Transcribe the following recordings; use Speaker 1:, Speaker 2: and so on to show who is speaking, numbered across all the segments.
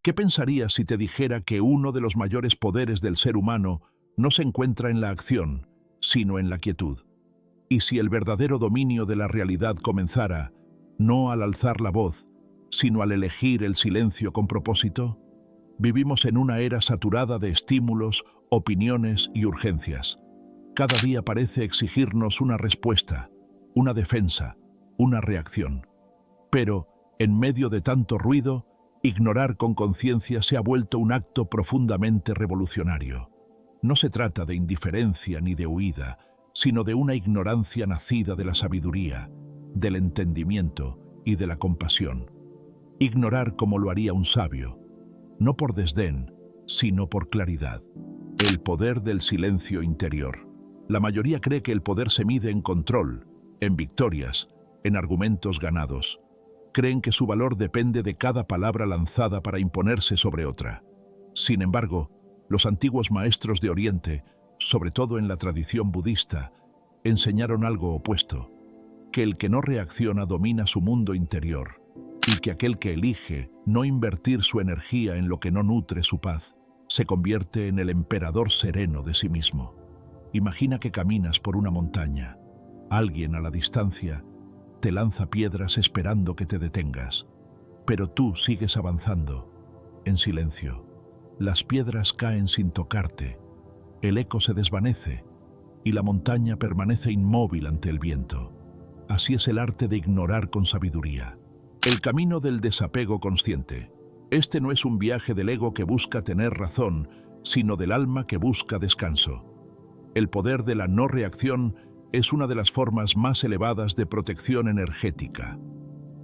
Speaker 1: ¿Qué pensarías si te dijera que uno de los mayores poderes del ser humano no se encuentra en la acción, sino en la quietud? Y si el verdadero dominio de la realidad comenzara, no al alzar la voz, sino al elegir el silencio con propósito. Vivimos en una era saturada de estímulos, opiniones y urgencias. Cada día parece exigirnos una respuesta, una defensa, una reacción. Pero, en medio de tanto ruido, ignorar con conciencia se ha vuelto un acto profundamente revolucionario. No se trata de indiferencia ni de huida, sino de una ignorancia nacida de la sabiduría, del entendimiento y de la compasión. Ignorar como lo haría un sabio, no por desdén, sino por claridad. El poder del silencio interior. La mayoría cree que el poder se mide en control, en victorias, en argumentos ganados. Creen que su valor depende de cada palabra lanzada para imponerse sobre otra. Sin embargo, los antiguos maestros de Oriente, sobre todo en la tradición budista, enseñaron algo opuesto, que el que no reacciona domina su mundo interior, y que aquel que elige no invertir su energía en lo que no nutre su paz, se convierte en el emperador sereno de sí mismo. Imagina que caminas por una montaña. Alguien a la distancia te lanza piedras esperando que te detengas, pero tú sigues avanzando, en silencio. Las piedras caen sin tocarte, el eco se desvanece y la montaña permanece inmóvil ante el viento. Así es el arte de ignorar con sabiduría. El camino del desapego consciente. Este no es un viaje del ego que busca tener razón, sino del alma que busca descanso. El poder de la no reacción es una de las formas más elevadas de protección energética.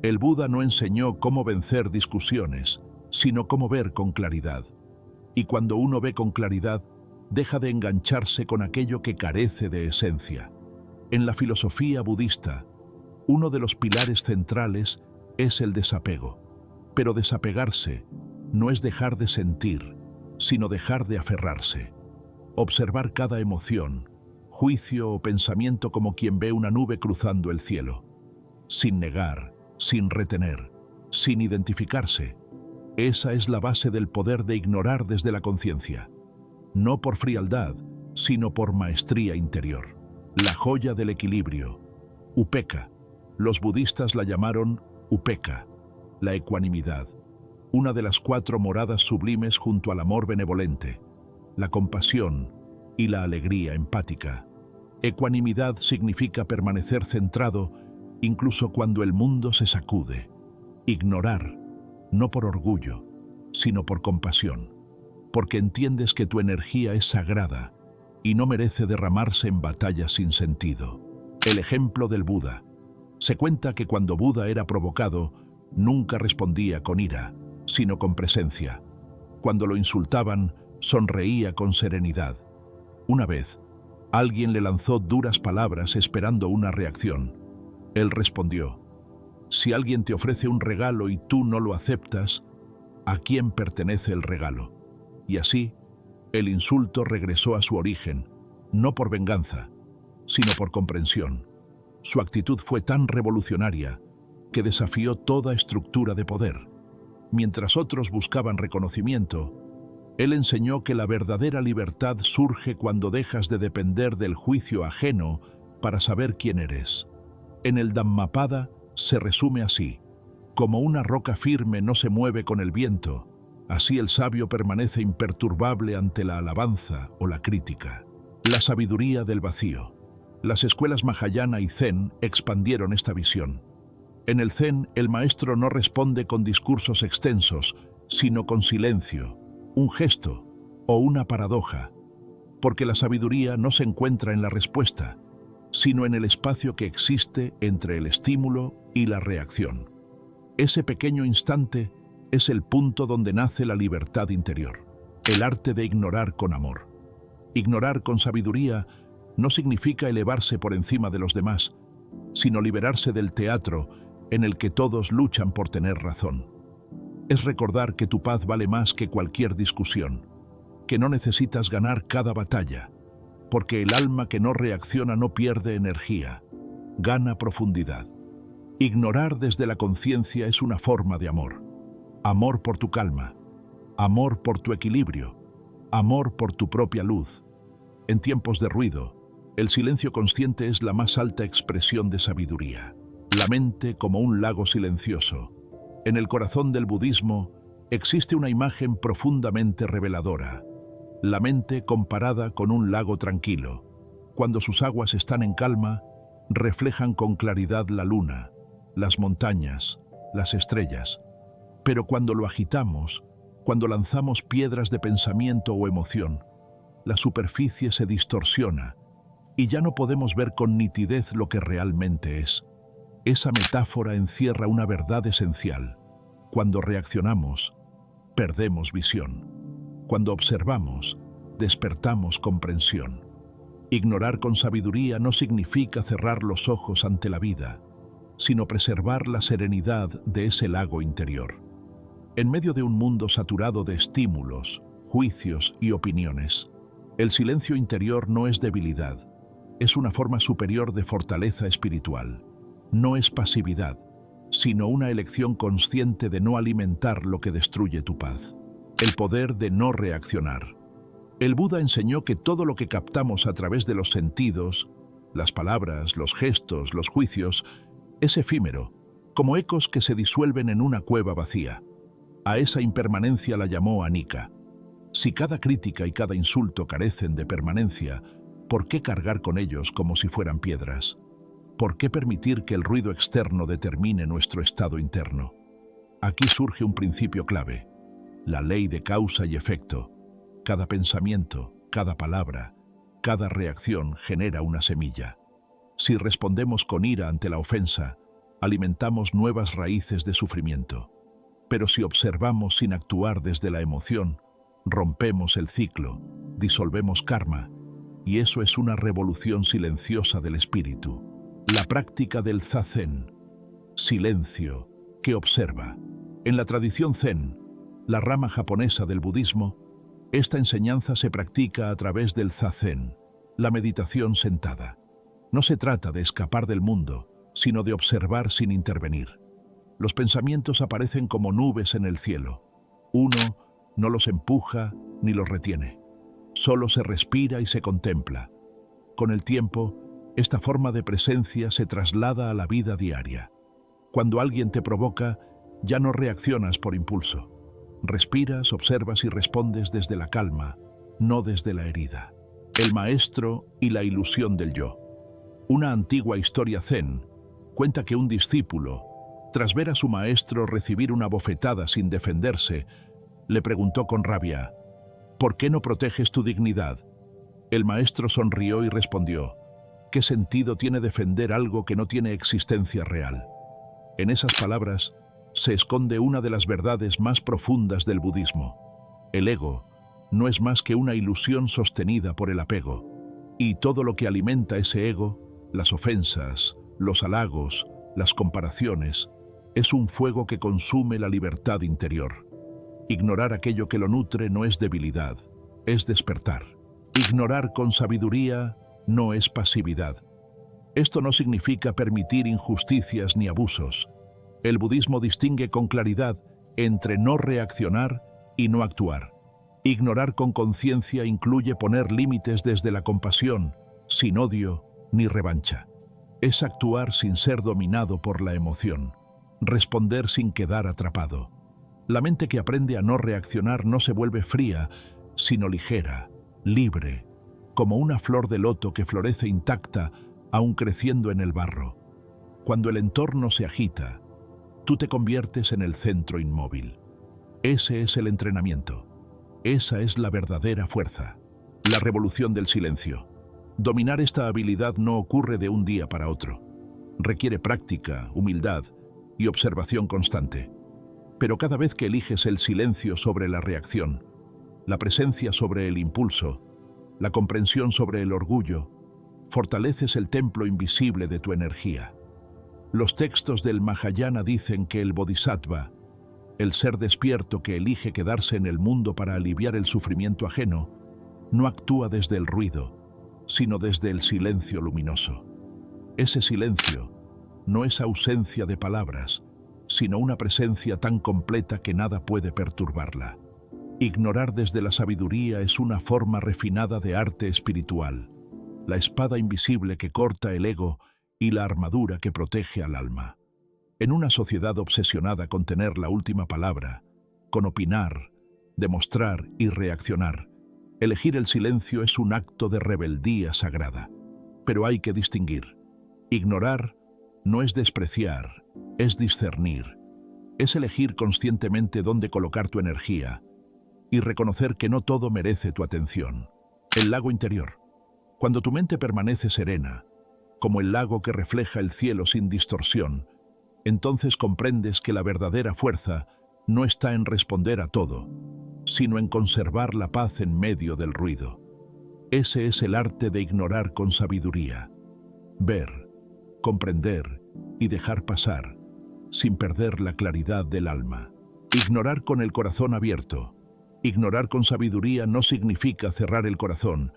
Speaker 1: El Buda no enseñó cómo vencer discusiones, sino cómo ver con claridad. Y cuando uno ve con claridad, deja de engancharse con aquello que carece de esencia. En la filosofía budista, uno de los pilares centrales es el desapego. Pero desapegarse no es dejar de sentir, sino dejar de aferrarse. Observar cada emoción, juicio o pensamiento como quien ve una nube cruzando el cielo. Sin negar, sin retener, sin identificarse. Esa es la base del poder de ignorar desde la conciencia. No por frialdad, sino por maestría interior. La joya del equilibrio. Upekkha. Los budistas la llamaron Upekkha, la ecuanimidad, una de las 4 moradas sublimes junto al amor benevolente, la compasión y la alegría empática. Ecuanimidad significa permanecer centrado incluso cuando el mundo se sacude. Ignorar, no por orgullo, sino por compasión, porque entiendes que tu energía es sagrada y no merece derramarse en batallas sin sentido. El ejemplo del Buda. Se cuenta que cuando Buda era provocado, nunca respondía con ira, sino con presencia. Cuando lo insultaban, sonreía con serenidad. Una vez, alguien le lanzó duras palabras esperando una reacción. Él respondió: si alguien te ofrece un regalo y tú no lo aceptas, ¿a quién pertenece el regalo? Y así, el insulto regresó a su origen, no por venganza, sino por comprensión. Su actitud fue tan revolucionaria que desafió toda estructura de poder. Mientras otros buscaban reconocimiento, él enseñó que la verdadera libertad surge cuando dejas de depender del juicio ajeno para saber quién eres. En el Dhammapada se resume así: como una roca firme no se mueve con el viento, así el sabio permanece imperturbable ante la alabanza o la crítica. La sabiduría del vacío. Las escuelas Mahayana y Zen expandieron esta visión. En el Zen, el maestro no responde con discursos extensos, sino con silencio, un gesto o una paradoja, porque la sabiduría no se encuentra en la respuesta, sino en el espacio que existe entre el estímulo y la reacción. Ese pequeño instante es el punto donde nace la libertad interior, el arte de ignorar con amor. Ignorar con sabiduría no significa elevarse por encima de los demás, sino liberarse del teatro en el que todos luchan por tener razón. Es recordar que tu paz vale más que cualquier discusión, que no necesitas ganar cada batalla, porque el alma que no reacciona no pierde energía, gana profundidad. Ignorar desde la conciencia es una forma de amor. Amor por tu calma, amor por tu equilibrio, amor por tu propia luz. En tiempos de ruido, el silencio consciente es la más alta expresión de sabiduría. La mente como un lago silencioso. En el corazón del budismo existe una imagen profundamente reveladora. La mente comparada con un lago tranquilo. Cuando sus aguas están en calma, reflejan con claridad la luna, las montañas, las estrellas. Pero cuando lo agitamos, cuando lanzamos piedras de pensamiento o emoción, la superficie se distorsiona y ya no podemos ver con nitidez lo que realmente es. Esa metáfora encierra una verdad esencial. Cuando reaccionamos, perdemos visión. Cuando observamos, despertamos comprensión. Ignorar con sabiduría no significa cerrar los ojos ante la vida, sino preservar la serenidad de ese lago interior. En medio de un mundo saturado de estímulos, juicios y opiniones, el silencio interior no es debilidad, es una forma superior de fortaleza espiritual. No es pasividad, sino una elección consciente de no alimentar lo que destruye tu paz. El poder de no reaccionar. El Buda enseñó que todo lo que captamos a través de los sentidos, las palabras, los gestos, los juicios, es efímero, como ecos que se disuelven en una cueva vacía. A esa impermanencia la llamó anicca. Si cada crítica y cada insulto carecen de permanencia, ¿por qué cargar con ellos como si fueran piedras? ¿Por qué permitir que el ruido externo determine nuestro estado interno? Aquí surge un principio clave, la ley de causa y efecto. Cada pensamiento, cada palabra, cada reacción genera una semilla. Si respondemos con ira ante la ofensa, alimentamos nuevas raíces de sufrimiento. Pero si observamos sin actuar desde la emoción, rompemos el ciclo, disolvemos karma, y eso es una revolución silenciosa del espíritu. La práctica del zazen, silencio, que observa. En la tradición zen, la rama japonesa del budismo, esta enseñanza se practica a través del zazen, la meditación sentada. No se trata de escapar del mundo, sino de observar sin intervenir. Los pensamientos aparecen como nubes en el cielo. Uno no los empuja ni los retiene. Solo se respira y se contempla. Con el tiempo, esta forma de presencia se traslada a la vida diaria. Cuando alguien te provoca, ya no reaccionas por impulso. Respiras, observas y respondes desde la calma, no desde la herida. El maestro y la ilusión del yo. Una antigua historia zen cuenta que un discípulo, tras ver a su maestro recibir una bofetada sin defenderse, le preguntó con rabia, ¿por qué no proteges tu dignidad? El maestro sonrió y respondió, ¿qué sentido tiene defender algo que no tiene existencia real? En esas palabras se esconde una de las verdades más profundas del budismo. El ego no es más que una ilusión sostenida por el apego, y todo lo que alimenta ese ego, las ofensas, los halagos, las comparaciones, es un fuego que consume la libertad interior. Ignorar aquello que lo nutre no es debilidad, es despertar. Ignorar con sabiduría no es pasividad. Esto no significa permitir injusticias ni abusos. El budismo distingue con claridad entre no reaccionar y no actuar. Ignorar con conciencia incluye poner límites desde la compasión, sin odio ni revancha. Es actuar sin ser dominado por la emoción, responder sin quedar atrapado. La mente que aprende a no reaccionar no se vuelve fría, sino ligera, libre, como una flor de loto que florece intacta, aún creciendo en el barro. Cuando el entorno se agita, tú te conviertes en el centro inmóvil. Ese es el entrenamiento. Esa es la verdadera fuerza. La revolución del silencio. Dominar esta habilidad no ocurre de un día para otro. Requiere práctica, humildad y observación constante. Pero cada vez que eliges el silencio sobre la reacción, la presencia sobre el impulso, la comprensión sobre el orgullo, fortaleces el templo invisible de tu energía. Los textos del Mahayana dicen que el Bodhisattva, el ser despierto que elige quedarse en el mundo para aliviar el sufrimiento ajeno, no actúa desde el ruido, sino desde el silencio luminoso. Ese silencio no es ausencia de palabras, sino una presencia tan completa que nada puede perturbarla. Ignorar desde la sabiduría es una forma refinada de arte espiritual, la espada invisible que corta el ego y la armadura que protege al alma. En una sociedad obsesionada con tener la última palabra, con opinar, demostrar y reaccionar, elegir el silencio es un acto de rebeldía sagrada. Pero hay que distinguir. Ignorar no es despreciar, es discernir. Es elegir conscientemente dónde colocar tu energía y reconocer que no todo merece tu atención. El lago interior. Cuando tu mente permanece serena, como el lago que refleja el cielo sin distorsión, entonces comprendes que la verdadera fuerza no está en responder a todo, sino en conservar la paz en medio del ruido. Ese es el arte de ignorar con sabiduría. Ver, comprender y dejar pasar, sin perder la claridad del alma. Ignorar con el corazón abierto. Ignorar con sabiduría no significa cerrar el corazón,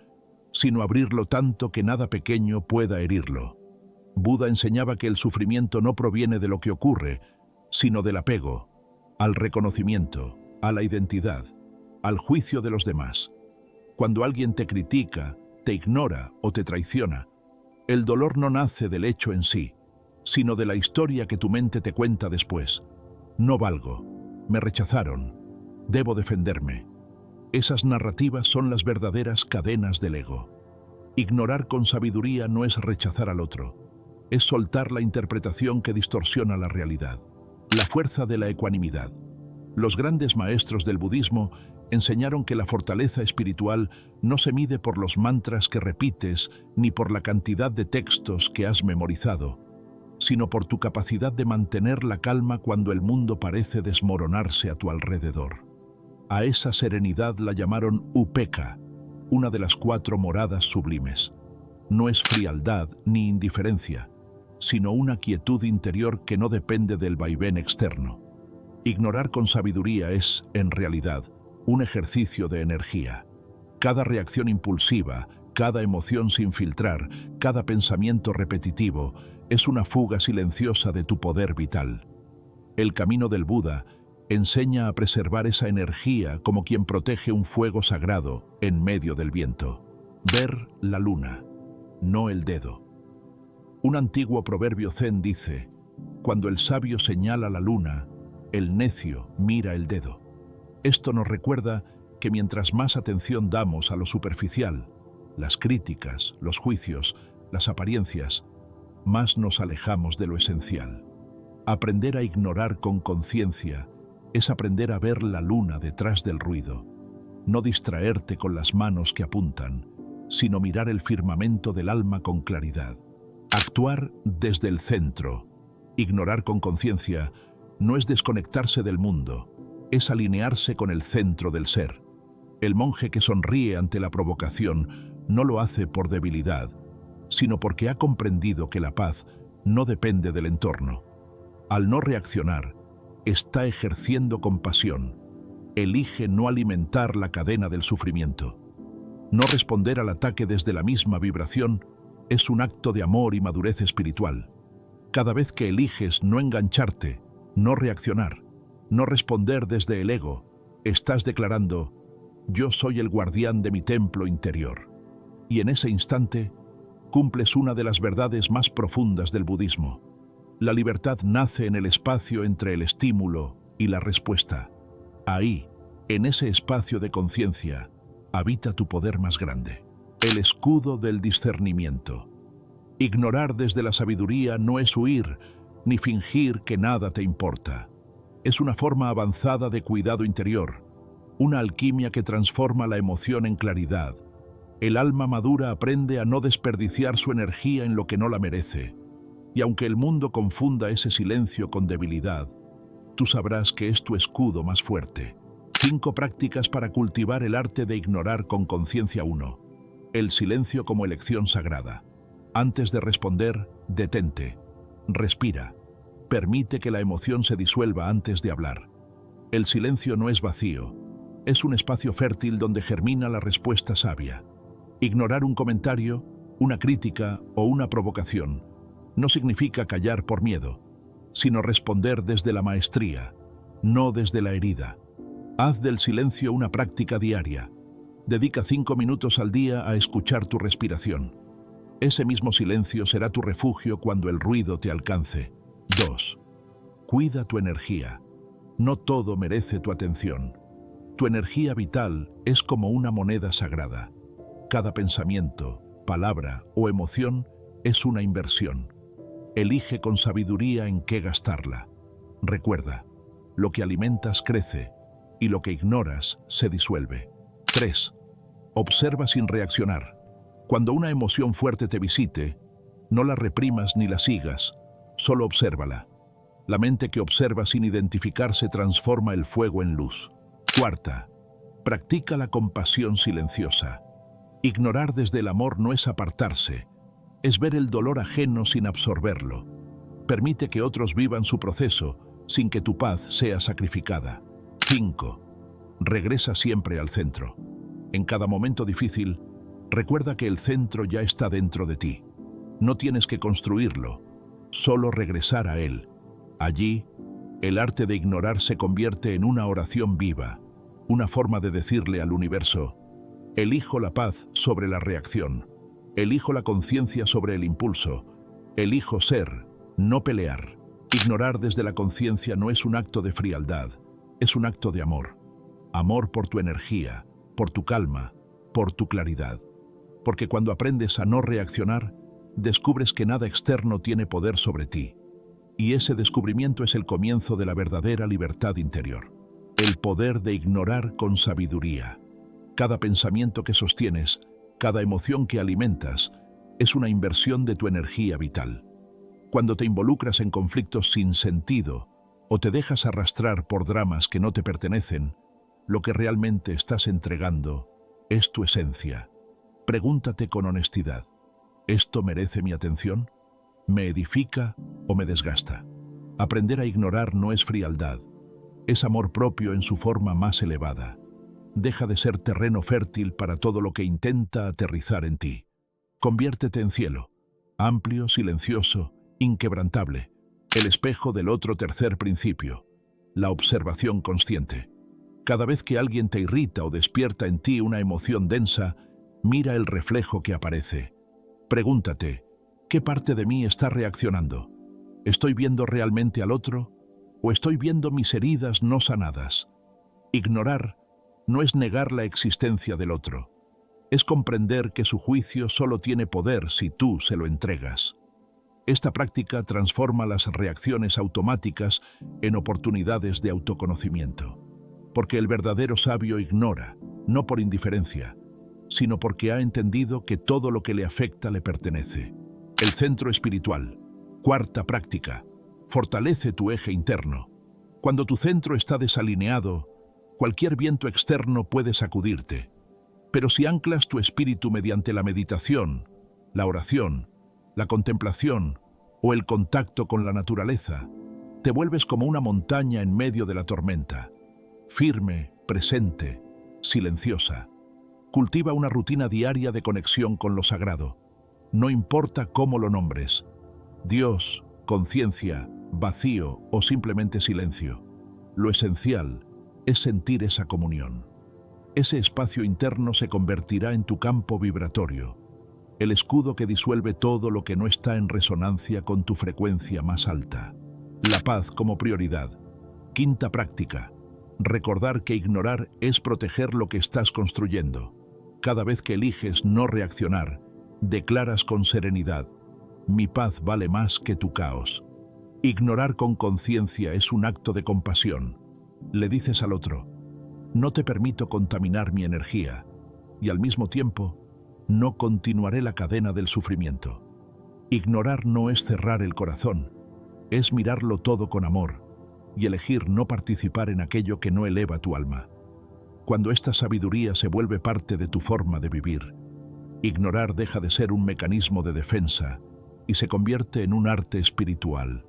Speaker 1: sino abrirlo tanto que nada pequeño pueda herirlo. Buda enseñaba que el sufrimiento no proviene de lo que ocurre, sino del apego, al reconocimiento, a la identidad, al juicio de los demás. Cuando alguien te critica, te ignora o te traiciona, el dolor no nace del hecho en sí, sino de la historia que tu mente te cuenta después. No valgo, me rechazaron, debo defenderme. Esas narrativas son las verdaderas cadenas del ego. Ignorar con sabiduría no es rechazar al otro, es soltar la interpretación que distorsiona la realidad. La fuerza de la ecuanimidad. Los grandes maestros del budismo enseñaron que la fortaleza espiritual no se mide por los mantras que repites ni por la cantidad de textos que has memorizado, sino por tu capacidad de mantener la calma cuando el mundo parece desmoronarse a tu alrededor. A esa serenidad la llamaron upekkha, una de las 4 moradas sublimes. No es frialdad ni indiferencia, sino una quietud interior que no depende del vaivén externo. Ignorar con sabiduría es, en realidad, un ejercicio de energía. Cada reacción impulsiva, cada emoción sin filtrar, cada pensamiento repetitivo, es una fuga silenciosa de tu poder vital. El camino del Buda enseña a preservar esa energía como quien protege un fuego sagrado en medio del viento. Ver la luna, no el dedo. Un antiguo proverbio zen dice: cuando el sabio señala la luna, el necio mira el dedo. Esto nos recuerda que mientras más atención damos a lo superficial, las críticas, los juicios, las apariencias, más nos alejamos de lo esencial. Aprender a ignorar con conciencia es aprender a ver la luna detrás del ruido, no distraerte con las manos que apuntan, sino mirar el firmamento del alma con claridad. Actuar desde el centro, ignorar con conciencia, no es desconectarse del mundo, es alinearse con el centro del ser. El monje que sonríe ante la provocación no lo hace por debilidad, sino porque ha comprendido que la paz no depende del entorno. Al no reaccionar, está ejerciendo compasión. Elige no alimentar la cadena del sufrimiento. No responder al ataque desde la misma vibración es un acto de amor y madurez espiritual. Cada vez que eliges no engancharte, no reaccionar, no responder desde el ego, estás declarando: yo soy el guardián de mi templo interior. Y en ese instante, cumples una de las verdades más profundas del budismo. La libertad nace en el espacio entre el estímulo y la respuesta. Ahí, en ese espacio de conciencia, habita tu poder más grande. El escudo del discernimiento. Ignorar desde la sabiduría no es huir, ni fingir que nada te importa. Es una forma avanzada de cuidado interior, una alquimia que transforma la emoción en claridad. El alma madura aprende a no desperdiciar su energía en lo que no la merece. Y aunque el mundo confunda ese silencio con debilidad, tú sabrás que es tu escudo más fuerte. 5 prácticas para cultivar el arte de ignorar con conciencia. 1. El silencio como elección sagrada. Antes de responder, detente. Respira. Permite que la emoción se disuelva antes de hablar. El silencio no es vacío. Es un espacio fértil donde germina la respuesta sabia. Ignorar un comentario, una crítica o una provocación no significa callar por miedo, sino responder desde la maestría, no desde la herida. Haz del silencio una práctica diaria. Dedica 5 minutos al día a escuchar tu respiración. Ese mismo silencio será tu refugio cuando el ruido te alcance. 2. Cuida tu energía. No todo merece tu atención. Tu energía vital es como una moneda sagrada. Cada pensamiento, palabra o emoción es una inversión. Elige con sabiduría en qué gastarla. Recuerda, lo que alimentas crece y lo que ignoras se disuelve. 3. Observa sin reaccionar. Cuando una emoción fuerte te visite, no la reprimas ni la sigas, solo obsérvala. La mente que observa sin identificarse transforma el fuego en luz. 4. Practica la compasión silenciosa. Ignorar desde el amor no es apartarse, es ver el dolor ajeno sin absorberlo. Permite que otros vivan su proceso sin que tu paz sea sacrificada. 5. Regresa siempre al centro. En cada momento difícil, recuerda que el centro ya está dentro de ti. No tienes que construirlo, solo regresar a él. Allí, el arte de ignorar se convierte en una oración viva, una forma de decirle al universo: elijo la paz sobre la reacción, elijo la conciencia sobre el impulso, elijo ser, no pelear. Ignorar desde la conciencia no es un acto de frialdad, es un acto de amor. Amor por tu energía, por tu calma, por tu claridad. Porque cuando aprendes a no reaccionar, descubres que nada externo tiene poder sobre ti. Y ese descubrimiento es el comienzo de la verdadera libertad interior. El poder de ignorar con sabiduría. Cada pensamiento que sostienes, cada emoción que alimentas, es una inversión de tu energía vital. Cuando te involucras en conflictos sin sentido o te dejas arrastrar por dramas que no te pertenecen, lo que realmente estás entregando es tu esencia. Pregúntate con honestidad: ¿esto merece mi atención? ¿Me edifica o me desgasta? Aprender a ignorar no es frialdad, es amor propio en su forma más elevada. Deja de ser terreno fértil para todo lo que intenta aterrizar en ti. Conviértete en cielo, amplio, silencioso, inquebrantable, el espejo del otro tercer principio, la observación consciente. Cada vez que alguien te irrita o despierta en ti una emoción densa, mira el reflejo que aparece. Pregúntate: ¿qué parte de mí está reaccionando? ¿Estoy viendo realmente al otro o estoy viendo mis heridas no sanadas? Ignorar no es negar la existencia del otro, es comprender que su juicio solo tiene poder si tú se lo entregas. Esta práctica transforma las reacciones automáticas en oportunidades de autoconocimiento, porque el verdadero sabio ignora, no por indiferencia, sino porque ha entendido que todo lo que le afecta le pertenece. El centro espiritual. Cuarta práctica. Fortalece tu eje interno. Cuando tu centro está desalineado, cualquier viento externo puede sacudirte. Pero si anclas tu espíritu mediante la meditación, la oración, la contemplación o el contacto con la naturaleza, te vuelves como una montaña en medio de la tormenta. Firme, presente, silenciosa. Cultiva una rutina diaria de conexión con lo sagrado. No importa cómo lo nombres: Dios, conciencia, vacío o simplemente silencio. Lo esencial es sentir esa comunión. Ese espacio interno se convertirá en tu campo vibratorio, el escudo que disuelve todo lo que no está en resonancia con tu frecuencia más alta. La paz como prioridad. Quinta práctica. Recordar que ignorar es proteger lo que estás construyendo. Cada vez que eliges no reaccionar, declaras con serenidad: mi paz vale más que tu caos. Ignorar con conciencia es un acto de compasión. Le dices al otro: no te permito contaminar mi energía, y al mismo tiempo, no continuaré la cadena del sufrimiento. Ignorar no es cerrar el corazón, es mirarlo todo con amor y elegir no participar en aquello que no eleva tu alma. Cuando esta sabiduría se vuelve parte de tu forma de vivir, ignorar deja de ser un mecanismo de defensa y se convierte en un arte espiritual,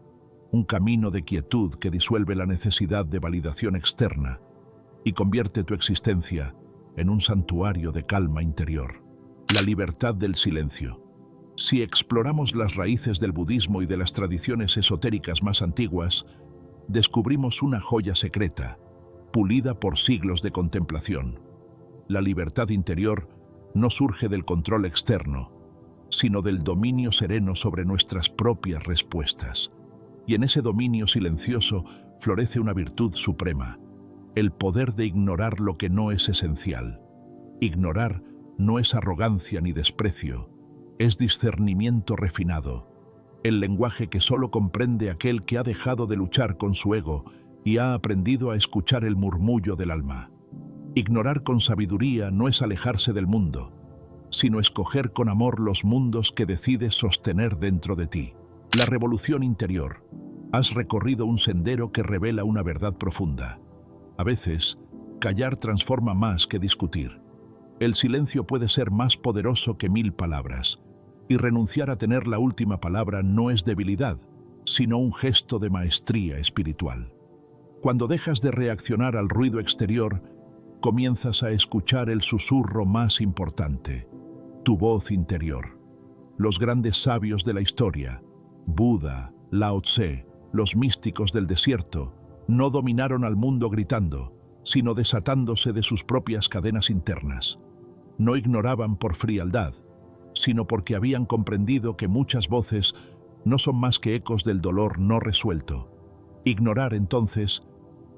Speaker 1: un camino de quietud que disuelve la necesidad de validación externa y convierte tu existencia en un santuario de calma interior. La libertad del silencio. Si exploramos las raíces del budismo y de las tradiciones esotéricas más antiguas, descubrimos una joya secreta: pulida por siglos de contemplación. La libertad interior no surge del control externo, sino del dominio sereno sobre nuestras propias respuestas. Y en ese dominio silencioso florece una virtud suprema, el poder de ignorar lo que no es esencial. Ignorar no es arrogancia ni desprecio, es discernimiento refinado, el lenguaje que solo comprende aquel que ha dejado de luchar con su ego y ha aprendido a escuchar el murmullo del alma. Ignorar con sabiduría no es alejarse del mundo, sino escoger con amor los mundos que decides sostener dentro de ti. La revolución interior. Has recorrido un sendero que revela una verdad profunda. A veces, callar transforma más que discutir. El silencio puede ser más poderoso que 1000 palabras, y renunciar a tener la última palabra no es debilidad, sino un gesto de maestría espiritual. Cuando dejas de reaccionar al ruido exterior, comienzas a escuchar el susurro más importante, tu voz interior. Los grandes sabios de la historia, Buda, Lao Tse, los místicos del desierto, no dominaron al mundo gritando, sino desatándose de sus propias cadenas internas. No ignoraban por frialdad, sino porque habían comprendido que muchas voces no son más que ecos del dolor no resuelto. Ignorar, entonces,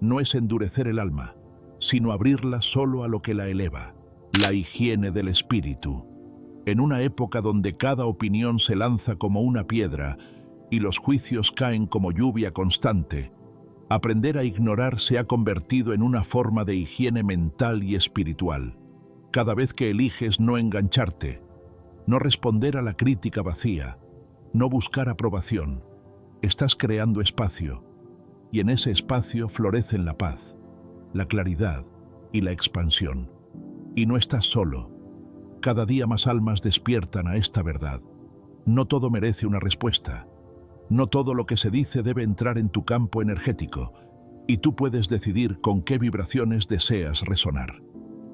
Speaker 1: no es endurecer el alma, sino abrirla solo a lo que la eleva, la higiene del espíritu. En una época donde cada opinión se lanza como una piedra y los juicios caen como lluvia constante, aprender a ignorar se ha convertido en una forma de higiene mental y espiritual. Cada vez que eliges no engancharte, no responder a la crítica vacía, no buscar aprobación, estás creando espacio, y en ese espacio florecen la paz, la claridad y la expansión. Y no estás solo. Cada día más almas despiertan a esta verdad. No todo merece una respuesta. No todo lo que se dice debe entrar en tu campo energético, y tú puedes decidir con qué vibraciones deseas resonar.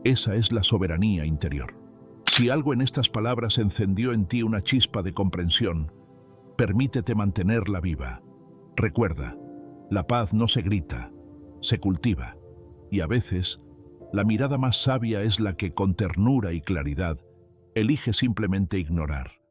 Speaker 1: Esa es la soberanía interior. Si algo en estas palabras encendió en ti una chispa de comprensión, permítete mantenerla viva. Recuerda, la paz no se grita, se cultiva, y a veces, la mirada más sabia es la que, con ternura y claridad, elige simplemente ignorar.